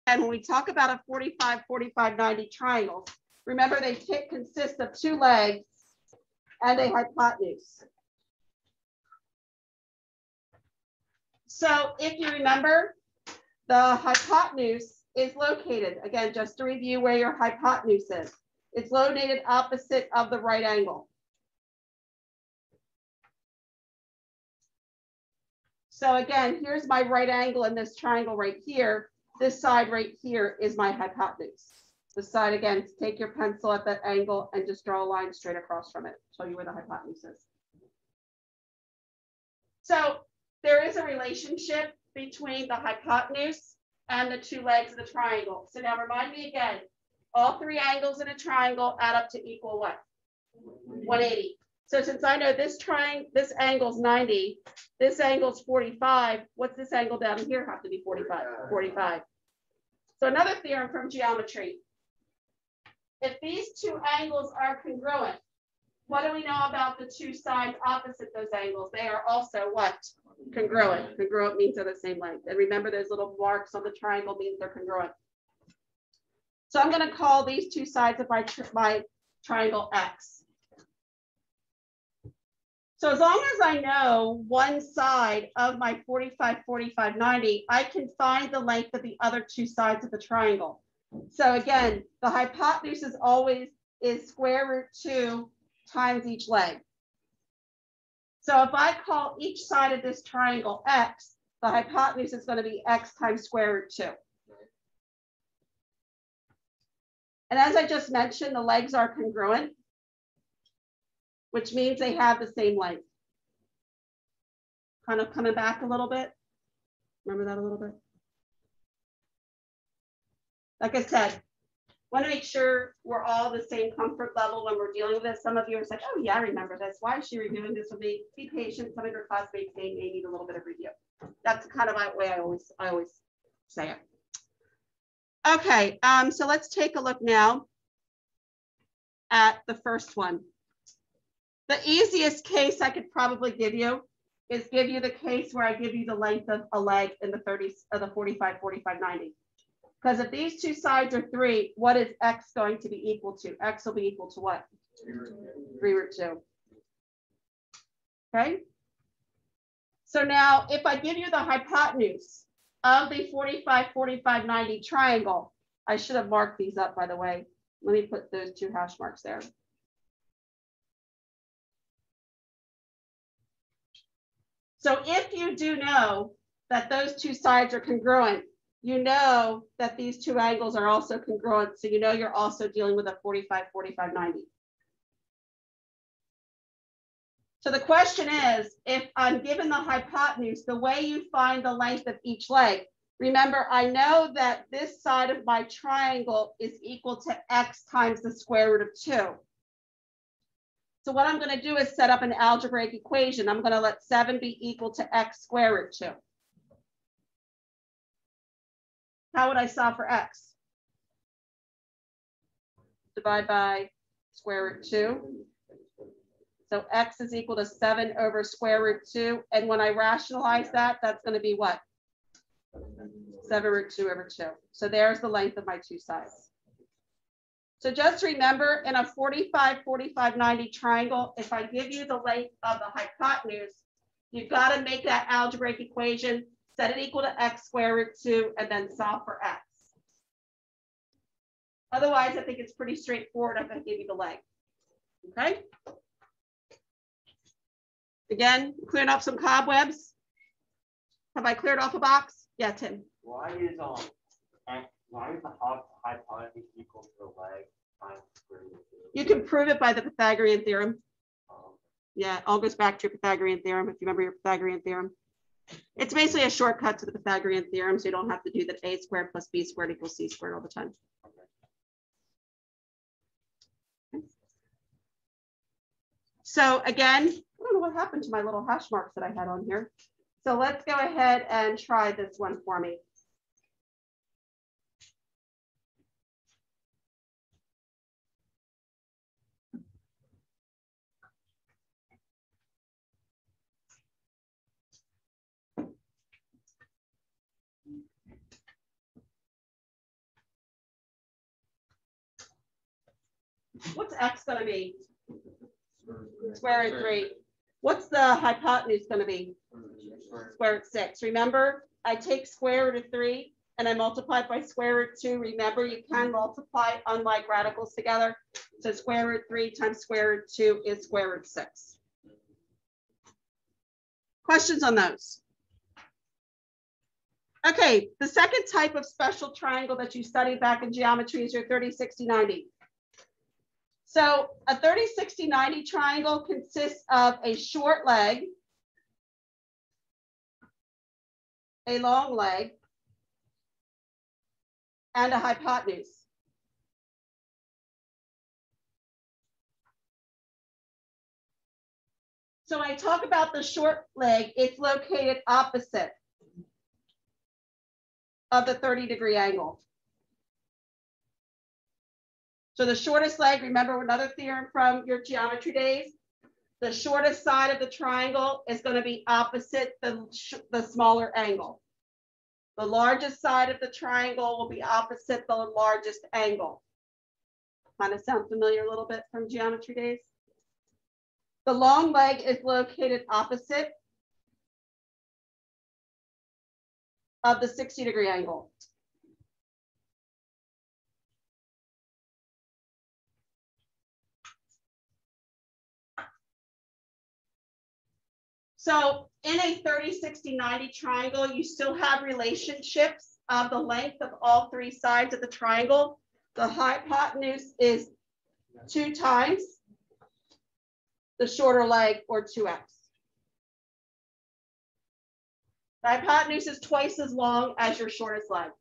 And when we talk about a 45, 45, 90 triangle, remember they consist of two legs and a hypotenuse. So if you remember, the hypotenuse is located, again, just to review where your hypotenuse is. It's located opposite of the right angle. So again, here's my right angle in this triangle right here. This side right here is my hypotenuse. This side, again, take your pencil at that angle and just draw a line straight across from it. Show you where the hypotenuse is. So there is a relationship between the hypotenuse and the two legs of the triangle. So now remind me again, all three angles in a triangle add up to equal what? 180. So since I know this angle is 90, this angle is 45, what's this angle down here have to be 45? 45. So another theorem from geometry. If these two angles are congruent, what do we know about the two sides opposite those angles? They are also what? Congruent. Congruent means they're the same length. And remember, those little marks on the triangle means they're congruent. So I'm going to call these two sides of my triangle X. So as long as I know one side of my 45, 45, 90, I can find the length of the other two sides of the triangle. So again, the hypotenuse is square root 2 times each leg. So if I call each side of this triangle X, the hypotenuse is going to be X times square root 2. And as I just mentioned, the legs are congruent, which means they have the same length. Kind of coming back a little bit. Remember that a little bit? Like I said, want to make sure we're all the same comfort level when we're dealing with this. Some of you are like, oh yeah, I remember this. Why is she reviewing this with me? Be patient. Some of your classmates may need a little bit of review. That's kind of my way I always say it. Okay, so let's take a look now at the first one. The easiest case I could probably give you is give you the case where I give you the length of a leg in the 45, 45, 90. Because if these two sides are 3, what is X going to be equal to? X will be equal to what? 3 root 2. Okay. So now if I give you the hypotenuse of the 45, 45, 90 triangle, I should have marked these up, by the way. Let me put those 2 hash marks there. So if you do know that those two sides are congruent, you know that these two angles are also congruent. So you know you're also dealing with a 45, 45, 90. So the question is, if I'm given the hypotenuse, the way you find the length of each leg, remember, I know that this side of my triangle is equal to X times the square root of 2. So what I'm going to do is set up an algebraic equation. I'm going to let 7 be equal to X square root 2. How would I solve for X? Divide by square root 2. So X is equal to 7 over square root 2. And when I rationalize that, that's going to be what? 7 root 2 over 2. So there's the length of my two sides. So just remember, in a 45, 45, 90 triangle, if I give you the length of the hypotenuse, you've got to make that algebraic equation, set it equal to X square root 2, and then solve for X. Otherwise, I think it's pretty straightforward if I give you the length. Okay. Again, clearing up some cobwebs. Have I cleared off a box? Yeah, Tim. Why is the hypotenuse equal to the leg times square root 2? You can prove it by the Pythagorean theorem. Yeah, it all goes back to your Pythagorean theorem if you remember your Pythagorean theorem. It's basically a shortcut to the Pythagorean theorem, so you don't have to do that a squared plus b squared equals c squared all the time. Okay. So again, I don't know what happened to my little hash marks that I had on here. So let's go ahead and try this one for me. What's x going to be? Square root 3. What's the hypotenuse going to be? Square root 6. Remember, I take square root of 3 and I multiply it by square root 2. Remember, you can multiply unlike radicals together. So square root 3 times square root 2 is square root 6. Questions on those? Okay, the second type of special triangle that you studied back in geometry is your 30, 60, 90. So a 30, 60, 90 triangle consists of a short leg, a long leg, and a hypotenuse. So when I talk about the short leg, it's located opposite of the 30-degree angle. So the shortest leg, remember another theorem from your geometry days, the shortest side of the triangle is going to be opposite the smaller angle. The largest side of the triangle will be opposite the largest angle. Kind of sound familiar a little bit from geometry days? The long leg is located opposite of the 60-degree angle. So in a 30, 60, 90 triangle, you still have relationships of the length of all three sides of the triangle. The hypotenuse is 2 times the shorter leg, or 2x. The hypotenuse is twice as long as your shortest leg.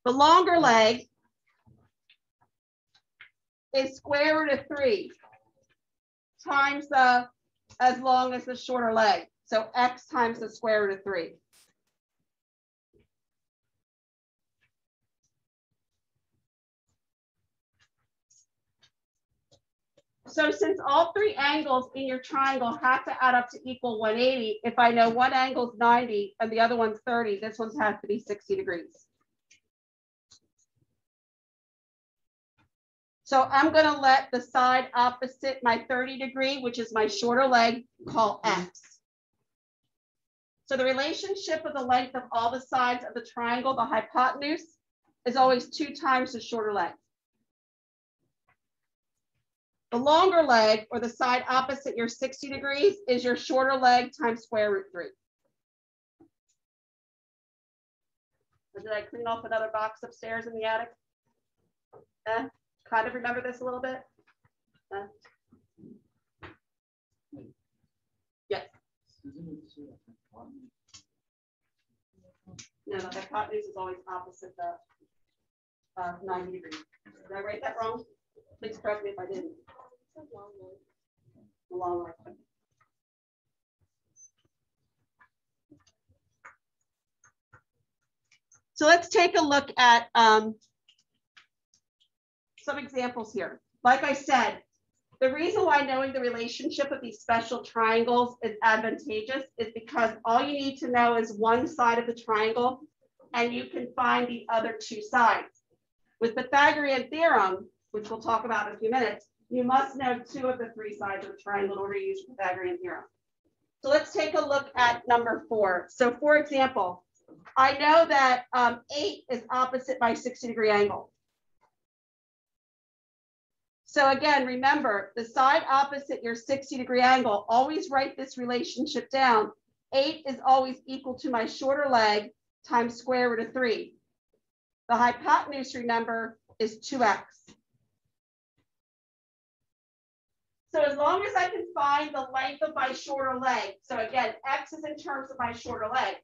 The longer leg is square root of 3 times the as long as the shorter leg. So x times the square root of 3. So since all three angles in your triangle have to add up to equal 180, if I know one angle is 90 and the other one's 30, this one has to be 60 degrees. So I'm going to let the side opposite my 30 degree, which is my shorter leg, call x. So the relationship of the length of all the sides of the triangle, the hypotenuse, is always 2 times the shorter leg. The longer leg, or the side opposite your 60 degrees, is your shorter leg times square root 3. Or did I clean off another box upstairs in the attic? Kind of remember this a little bit? Yes. No, the hypotenuse is always opposite the 90 degrees. Did I write that wrong? Please correct me if I didn't. A long leg. So let's take a look at some examples here. Like I said, the reason why knowing the relationship of these special triangles is advantageous is because all you need to know is one side of the triangle and you can find the other 2 sides. With Pythagorean Theorem, which we'll talk about in a few minutes, you must know 2 of the 3 sides of the triangle in order to use Pythagorean Theorem. So let's take a look at number 4. So for example, I know that 8 is opposite my 60-degree angle. So again, remember, the side opposite your 60-degree angle, always write this relationship down. 8 is always equal to my shorter leg times square root of 3. The hypotenuse, remember, is 2x. So as long as I can find the length of my shorter leg, so again, x is in terms of my shorter leg.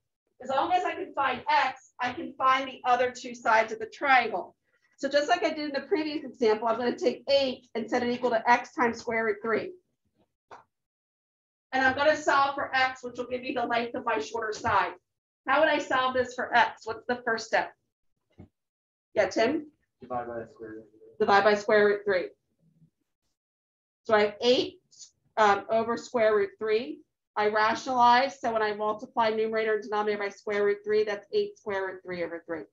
As long as I can find x, I can find the other 2 sides of the triangle. So just like I did in the previous example, I'm going to take 8 and set it equal to x times square root 3. And I'm going to solve for x, which will give me the length of my shorter side. How would I solve this for x? What's the first step? Yeah, Tim? Divide by square root. Divide by square root 3. So I have 8 over square root 3. I rationalize, so when I multiply numerator and denominator by square root 3, that's 8 square root 3 over 3.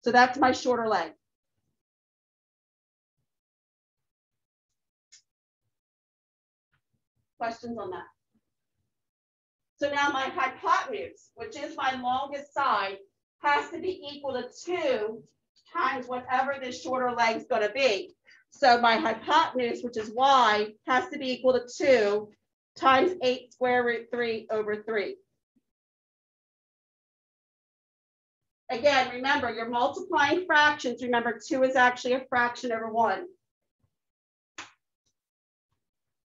So that's my shorter leg. Questions on that? So now my hypotenuse, which is my longest side, has to be equal to 2 times whatever this shorter leg is going to be. So my hypotenuse, which is y, has to be equal to 2 times 8 square root 3 over 3. Again, remember, you're multiplying fractions. Remember, 2 is actually a fraction over 1.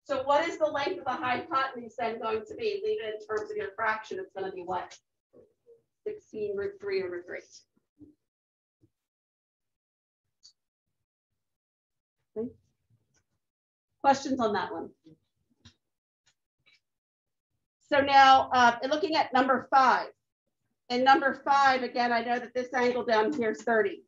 So what is the length of the hypotenuse then going to be? Leave it in terms of your fraction. It's going to be what? 16 root 3 over 3. Okay. Questions on that one? So now looking at number 5. In number 5, again, I know that this angle down here is 30.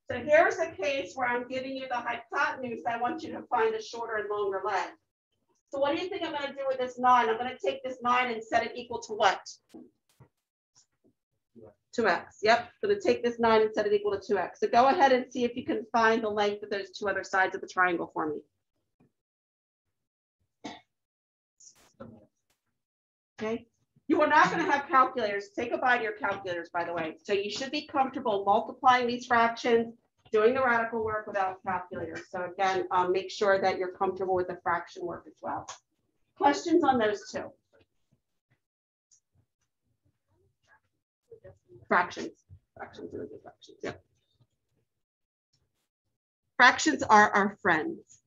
So here's a case where I'm giving you the hypotenuse. I want you to find a shorter and longer leg. So what do you think I'm going to do with this 9? I'm going to take this 9 and set it equal to what? 2x. Yep. I'm going to take this 9 and set it equal to 2x. So go ahead and see if you can find the length of those 2 other sides of the triangle for me. Okay. You are not going to have calculators. Say goodbye to your calculators, by the way. So you should be comfortable multiplying these fractions, doing the radical work without calculators. So again, make sure that you're comfortable with the fraction work as well. Questions on those 2? Fractions. Fractions are good fractions. Yep. Fractions are our friends.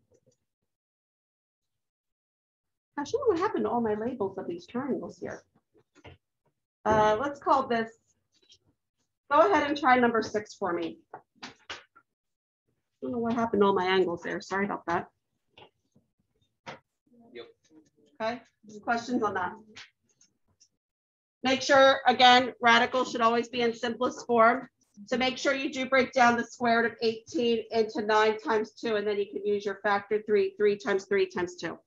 Gosh, I don't know what happened to all my labels of these triangles here. Let's call this, go ahead and try number 6 for me. I don't know what happened to all my angles there. Sorry about that. Yep. Okay, questions on that? Make sure, again, radical should always be in simplest form. So make sure you do break down the square root of 18 into 9 times 2, and then you can use your factor 3, 3 times 3 times 2.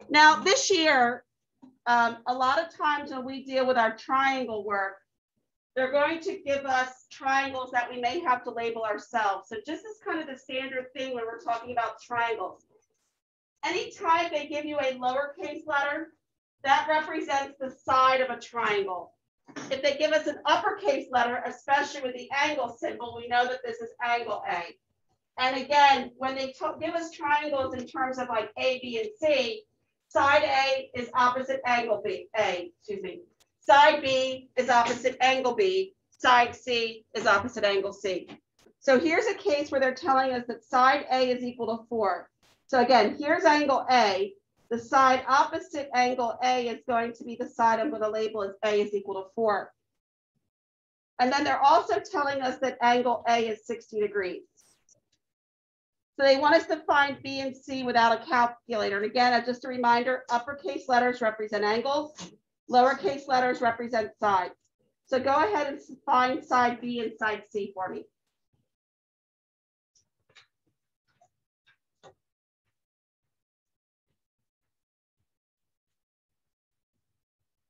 Now, this year, a lot of times when we deal with our triangle work, they're going to give us triangles that we may have to label ourselves. So just as kind of the standard thing when we're talking about triangles. Anytime they give you a lowercase letter, that represents the side of a triangle. If they give us an uppercase letter, especially with the angle symbol, we know that this is angle A. And again, when they give us triangles in terms of like A, B, and C, side A is opposite angle B, excuse me. Side B is opposite angle B. Side C is opposite angle C. So here's a case where they're telling us that side A is equal to 4. So again, here's angle A. The side opposite angle A is going to be the side I'm going to label as A is equal to 4. And then they're also telling us that angle A is 60 degrees. So they want us to find B and C without a calculator. And again, just a reminder, uppercase letters represent angles, lowercase letters represent sides. So go ahead and find side B and side C for me.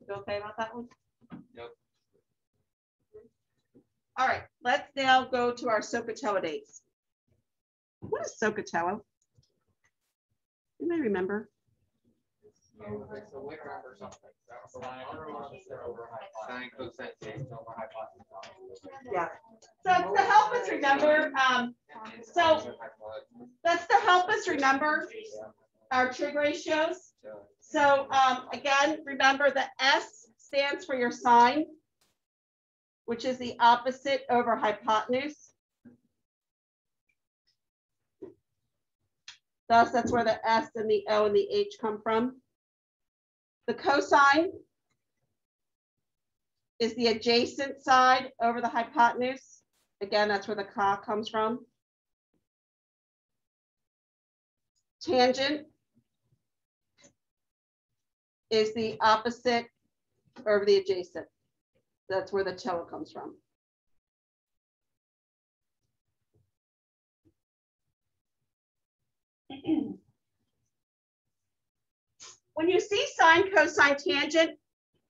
You okay about that one? Yep. All right, let's now go to our SOHCAHTOA dates. What is SOHCAHTOA? You may remember. Yeah. So to help us remember, that's to help us remember our trig ratios. So again, remember the S stands for your sine, which is the opposite over hypotenuse. Thus, that's where the S and the O and the H come from. The cosine is the adjacent side over the hypotenuse. Again, that's where the ca comes from. Tangent is the opposite over the adjacent. That's where the TOA comes from. When you see sine, cosine, tangent,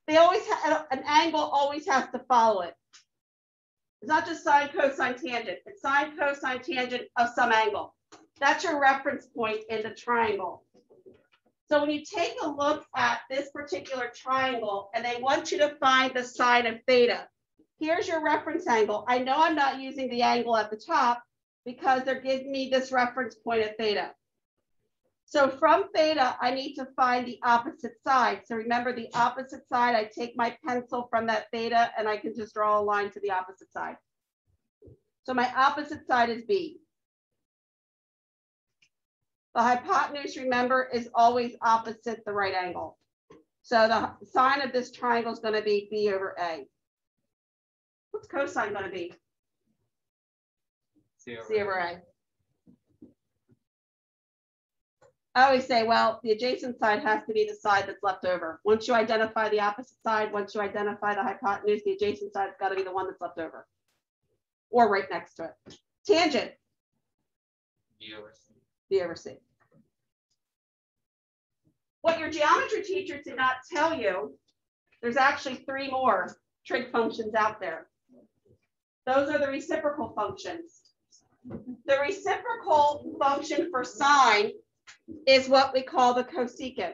they always have an angle always has to follow it. It's not just sine, cosine, tangent. It's sine, cosine, tangent of some angle. That's your reference point in the triangle. So when you take a look at this particular triangle and they want you to find the sine of theta, here's your reference angle. I know I'm not using the angle at the top because they're giving me this reference point at theta. So from theta, I need to find the opposite side. So remember the opposite side, I take my pencil from that theta and I can just draw a line to the opposite side. So my opposite side is B. The hypotenuse, remember, is always opposite the right angle. So the sine of this triangle is going to be B over A. What's cosine going to be? C over A. I always say, well, the adjacent side has to be the side that's left over. Once you identify the opposite side, once you identify the hypotenuse, the adjacent side's got to be the one that's left over. Or right next to it. Tangent. D over C. D over C. What your geometry teacher did not tell you, there's actually 3 more trig functions out there. Those are the reciprocal functions. The reciprocal function for sine is what we call the cosecant,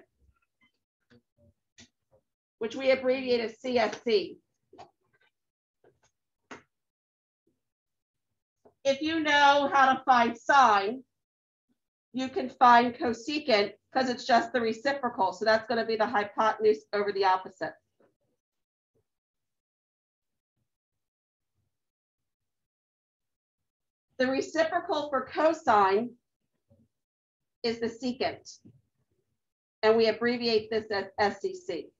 which we abbreviate as CSC. If you know how to find sine, you can find cosecant because it's just the reciprocal. So that's going to be the hypotenuse over the opposite. The reciprocal for cosine is the secant. And we abbreviate this as SCC.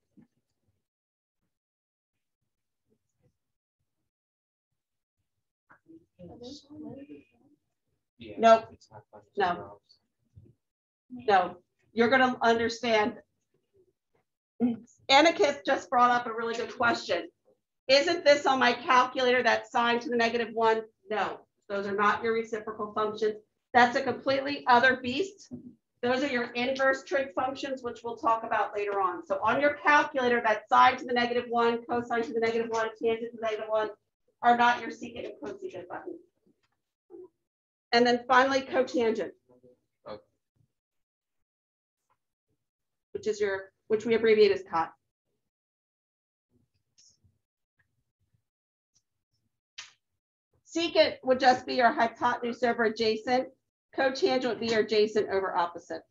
Nope. No. No. You're going to understand. Annika just brought up a really good question. Isn't this on my calculator that sine to the -1? No, those are not your reciprocal functions. That's a completely other beast. Those are your inverse trig functions, which we'll talk about later on. So on your calculator, that sine to the -1, cosine to the -1, tangent to the -1 are not your secant and cosecant buttons. And then finally, cotangent, which we abbreviate as cot. Secant would just be your hypotenuse over adjacent. Cotangent would be your adjacent over opposite.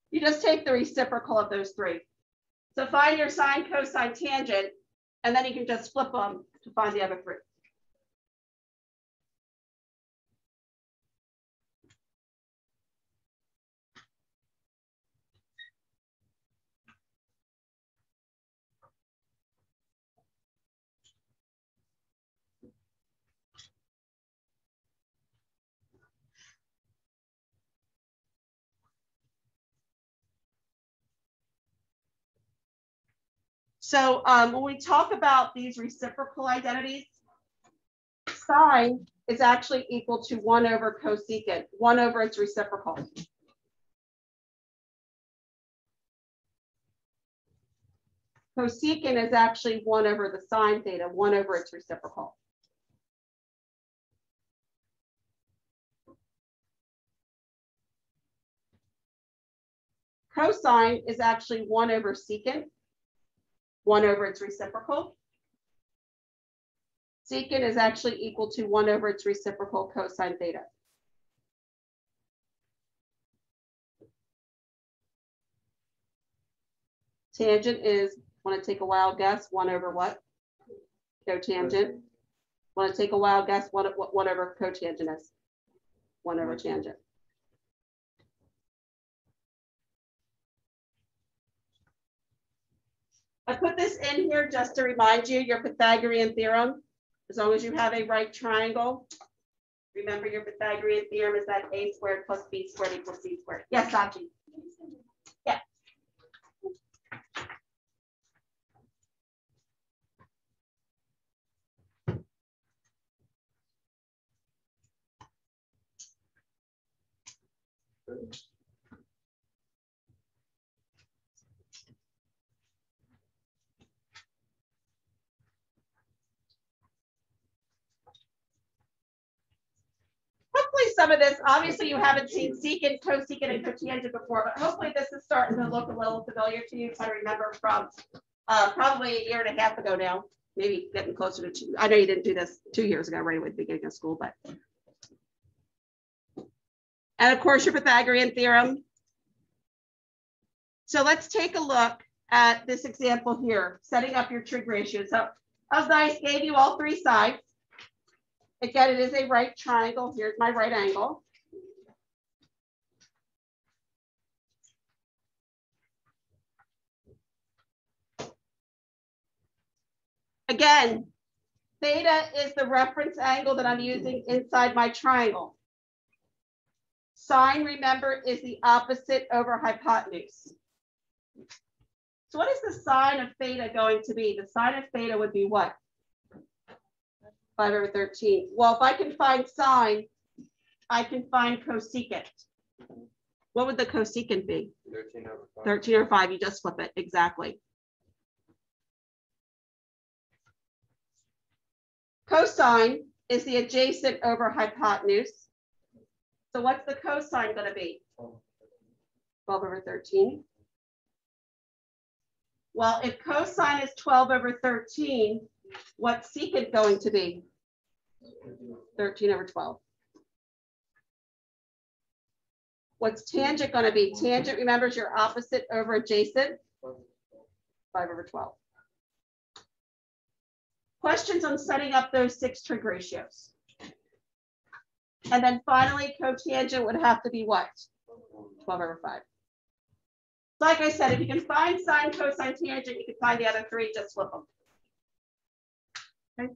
You just take the reciprocal of those 3. So find your sine, cosine, tangent, and then you can just flip them to find the other 3. So when we talk about these reciprocal identities, sine is actually equal to 1 over cosecant, 1 over its reciprocal. Cosecant is actually 1 over the sine theta, 1 over its reciprocal. Cosine is actually 1 over secant, 1 over its reciprocal. Secant is actually equal to 1 over its reciprocal cosine theta. Tangent is, want to take a wild guess, 1 over what? Cotangent. Want to take a wild guess what over cotangent is? 1 over tangent. I put this in here just to remind you your Pythagorean theorem. As long as you have a right triangle, remember your Pythagorean theorem is that a squared plus b squared equals c squared. Yes, Sachi. Yeah. some of this. Obviously, you haven't seen secant, cosecant, and cotangent before, but hopefully this is starting to look a little familiar to you. I remember from probably a year and a half ago now, maybe getting closer to 2. I know you didn't do this 2 years ago, right away at the beginning of school, but. And of course, your Pythagorean theorem. So let's take a look at this example here, setting up your trig ratio. So I was nice, gave you all 3 sides. Again, it is a right triangle. Here's my right angle. Again, theta is the reference angle that I'm using inside my triangle. Sine, remember, is the opposite over hypotenuse. So what is the sine of theta going to be? The sine of theta would be what? 5 over 13. Well, if I can find sine, I can find cosecant. What would the cosecant be? 13 over 5. 13 over 5. You just flip it. Exactly. Cosine is the adjacent over hypotenuse. So what's the cosine going to be? 12 over 13. Well, if cosine is 12 over 13, what's secant going to be? 13 over 12. What's tangent going to be? Tangent, remember, is your opposite over adjacent. 5 over 12. Questions on setting up those 6 trig ratios. And then finally, cotangent would have to be what? 12 over 5. Like I said, if you can find sine, cosine, tangent, you can find the other 3, just flip them. Okay.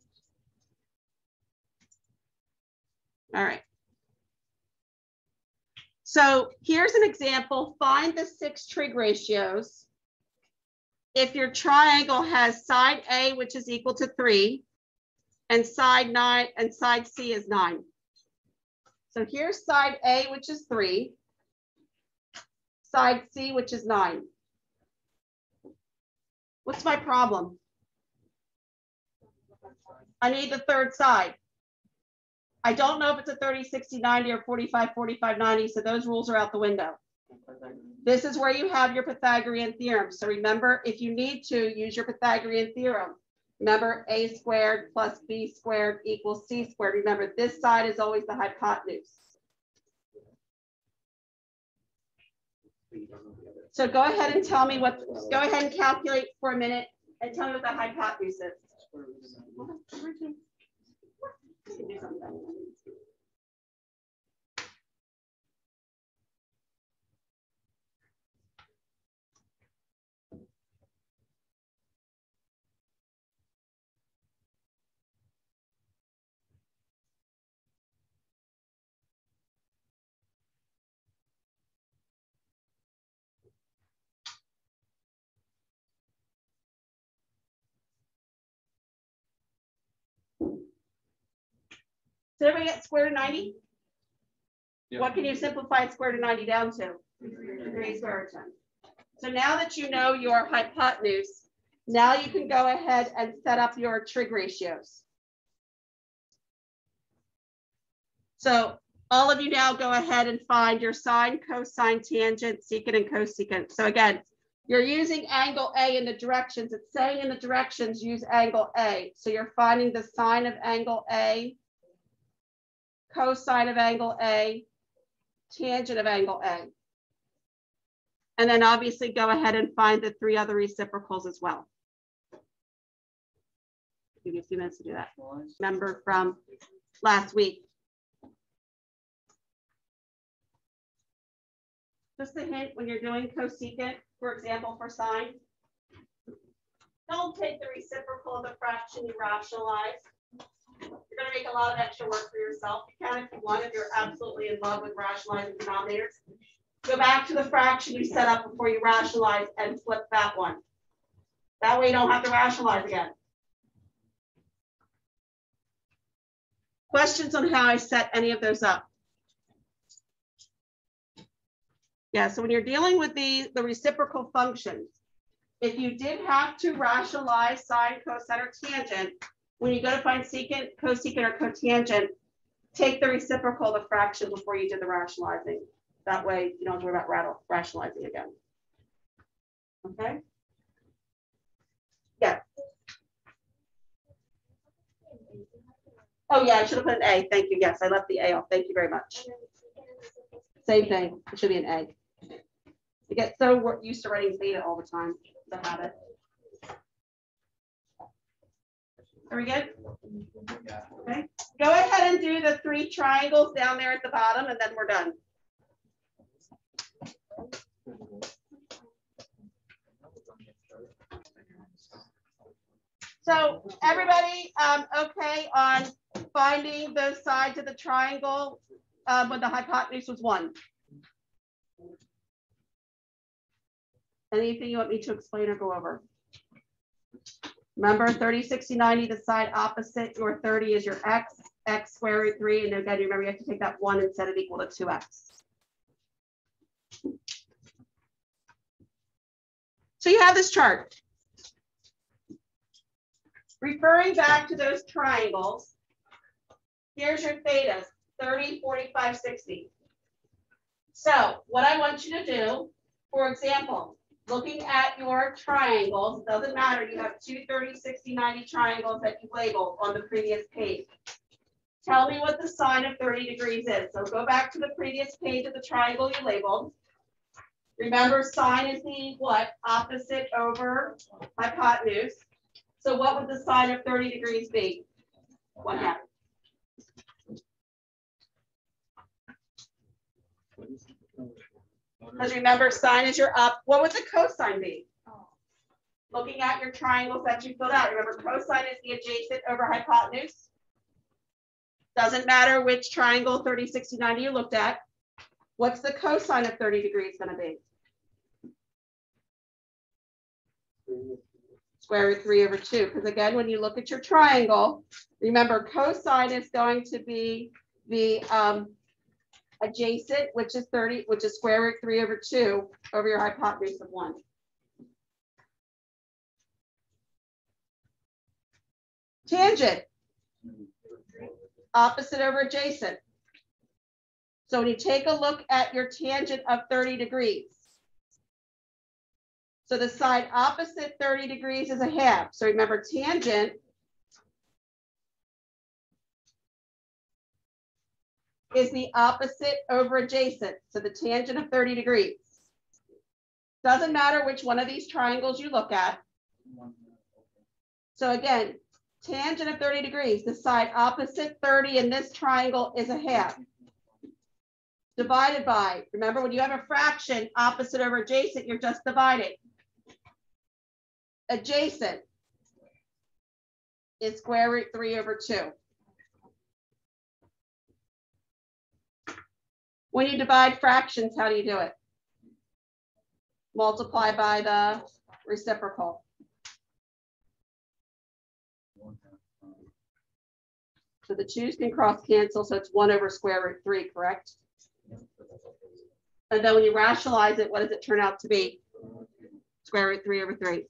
All right. So here's an example. Find the 6 trig ratios. If your triangle has side A, which is equal to 3, and side 9, and side C is 9. So here's side A, which is 3. Side C, which is 9. What's my problem? I need the third side. I don't know if it's a 30, 60, 90, or 45, 45, 90, so those rules are out the window. This is where you have your Pythagorean theorem. So remember, if you need to, use your Pythagorean theorem. Remember, a squared plus b squared equals c squared. Remember, this side is always the hypotenuse. So go ahead and tell me what, go ahead and calculate for a minute and tell me what the hypotenuse is. Did everybody get square root of 90? Yeah. What can you simplify square root of 90 down to? 3 square root of 10. So now that you know your hypotenuse, now you can go ahead and set up your trig ratios. So all of you now go ahead and find your sine, cosine, tangent, secant, and cosecant. So again, you're using angle A in the directions. It's saying in the directions, use angle A. So you're finding the sine of angle A, cosine of angle A, tangent of angle A. And then obviously go ahead and find the 3 other reciprocals as well. Give you a few minutes to do that. Remember from last week. Just a hint, when you're doing cosecant, for example, for sine, don't take the reciprocal of the fraction you rationalize. You're going to make a lot of extra work for yourself. You can if you want, if you're absolutely in love with rationalizing denominators. Go back to the fraction you set up before you rationalize and flip that one. That way you don't have to rationalize again. Questions on how I set any of those up? Yeah, so when you're dealing with the reciprocal functions, if you did have to rationalize sine, cosine, or tangent, when you go to find secant, cosecant, or cotangent, take the reciprocal of the fraction before you did the rationalizing. That way you don't have to worry about rationalizing again. Okay? Yeah. Oh yeah, I should have put an A. Thank you. Yes, I left the A off. Thank you very much. Same thing. It should be an A. You get so used to writing theta all the time. The habit. Are we good? Okay. Go ahead and do the 3 triangles down there at the bottom, and then we're done. So everybody, okay on finding those sides of the triangle when the hypotenuse was 1? Anything you want me to explain or go over? Remember 30, 60, 90, the side opposite your 30 is your x, x square root 3. And again, remember you have to take that 1 and set it equal to 2x. So you have this chart. Referring back to those triangles, here's your thetas, 30, 45, 60. So what I want you to do, for example, looking at your triangles, it doesn't matter, you have 2 30, 60, 90 triangles that you labeled on the previous page. Tell me what the sine of 30 degrees is. So go back to the previous page of the triangle you labeled. Remember, sine is the what? Opposite over hypotenuse. So what would the sine of 30 degrees be? 1/2. Because remember, sine is your up. What would the cosine be? Looking at your triangles that you filled out, remember cosine is the adjacent over hypotenuse. Doesn't matter which triangle 30, 60, 90 you looked at. What's the cosine of 30 degrees going to be? Square root 3 over 2. Because again, when you look at your triangle, remember cosine is going to be the adjacent, which is 30, which is square root 3 over 2 over your hypotenuse of 1. Tangent, opposite over adjacent. So when you take a look at your tangent of 30 degrees, so the side opposite 30 degrees is 1/2. So remember, tangent is the opposite over adjacent. So the tangent of 30 degrees. Doesn't matter which one of these triangles you look at. So again, tangent of 30 degrees, the side opposite 30 in this triangle is 1/2. Divided by, remember when you have a fraction opposite over adjacent, you're just dividing. Adjacent is square root 3 over 2. When you divide fractions, how do you do it? Multiply by the reciprocal. So the 2's can cross cancel, so it's 1 over square root 3, correct? And then when you rationalize it, what does it turn out to be? Square root 3 over 3.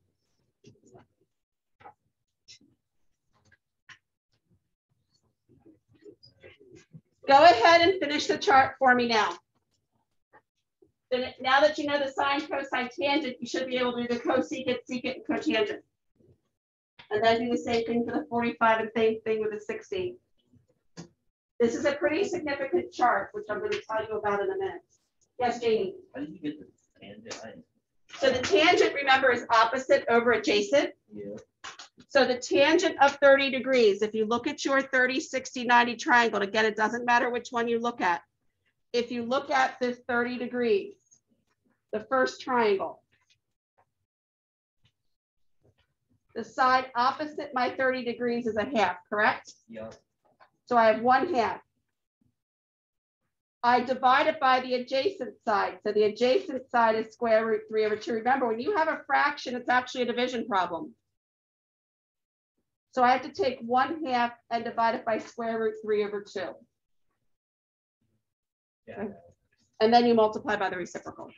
Go ahead and finish the chart for me now. Now that you know the sine, cosine, tangent, you should be able to do the cosecant, secant, and cotangent. And then do the same thing for the 45 and same thing with the 60. This is a pretty significant chart, which I'm going to tell you about in a minute. Yes, Jamie? How did you get the tangent? So the tangent, remember, is opposite over adjacent. Yeah. So the tangent of 30 degrees, if you look at your 30, 60, 90 triangle, again, it doesn't matter which one you look at. If you look at this 30 degrees, the first triangle, the side opposite my 30 degrees is 1/2, correct? Yeah. So I have 1/2. I divide it by the adjacent side. So the adjacent side is square root 3 over 2. Remember, when you have a fraction, it's actually a division problem. So I have to take 1/2 and divide it by square root 3 over 2. Yeah. And then you multiply by the reciprocal.